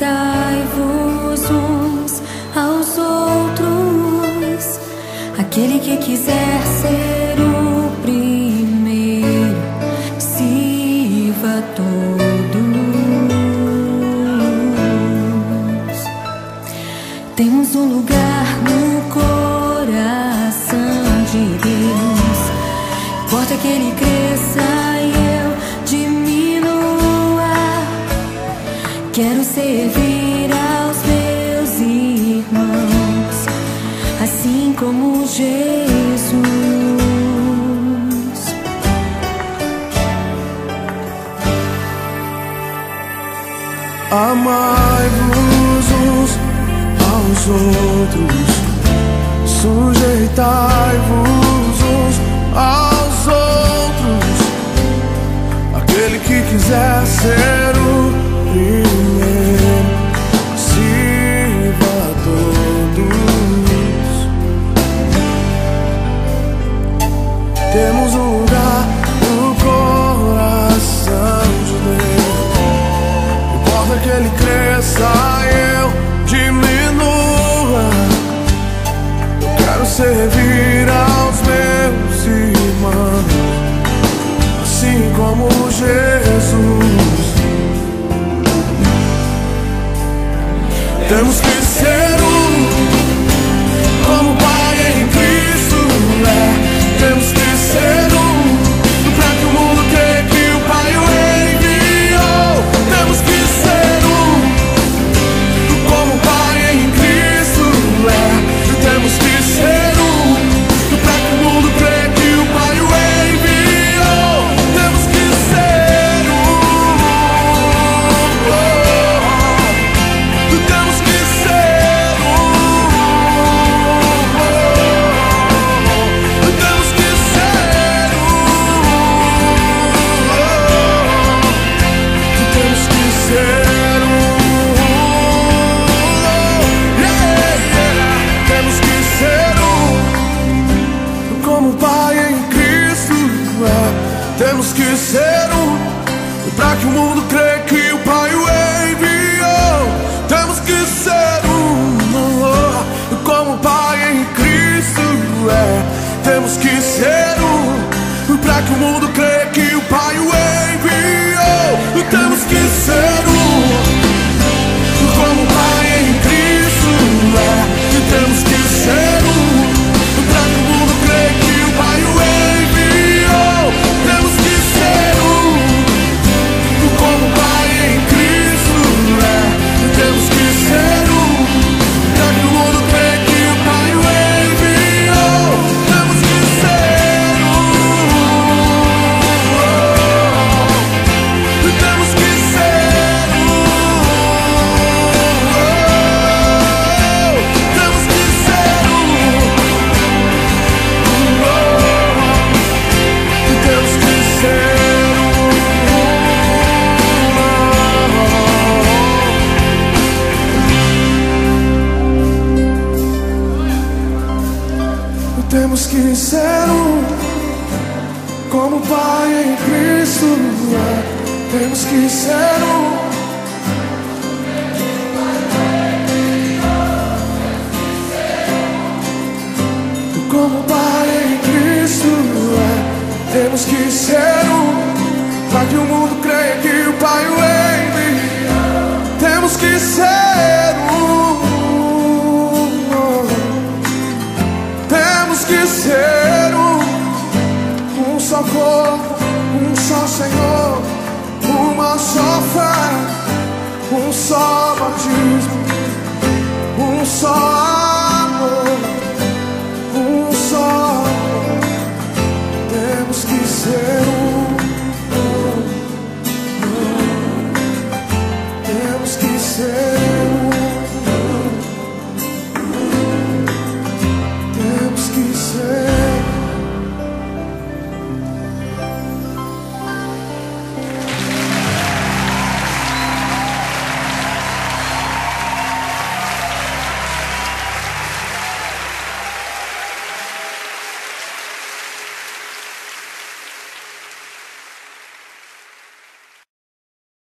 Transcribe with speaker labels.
Speaker 1: Sujeitai-vos uns aos outros. Aquele que quiser ser o primeiro, sirva a todos. Temos um lugar no coração de Deus. Importa que Ele cresça e eu diminua. Quero servir aos meus irmãos, assim como Jesus.
Speaker 2: Amai-vos uns aos outros, sujeitai-vos uns aos outros. Aquele que quiser ser o primeiro, sirva a todos. Temos um lugar no coração de Deus. Importa que Ele cresça e eu diminua. Eu quero servir aos meus irmãos, assim como Jesus. Temos que ser como o Pai em Cristo é. Temos que ser pra que o mundo creia que o Pai o enviou. Temos que ser como o Pai em Cristo é. Temos que ser pra que o mundo creia que o Pai o enviou. Temos que ser temos que ser temos que ser temos que ser temos que ser como o Pai em Cristo é. Temos que ser pra que o mundo creia que o Pai o enviou. Temos que ser como o Pai em Cristo é. Temos que ser pra que o mundo creia que o Pai o enviou. Temos que ser como o Pai em Cristo é. Temos que ser pra que o mundo creia que o Pai o enviou. Temos que ser como o Pai em Cristo é. Temos que ser pra que o mundo creia que o Pai o enviou. Temos que ser temos que ser temos que ser temos que ser temos que ser como o Pai em Cristo é. Temos que ser como o Pai em Cristo é. Temos que ser para que o mundo creia que o Pai o enviou. Temos que ser temos que ser um só corpo, um só Senhor, uma só fé, um só batismo, um só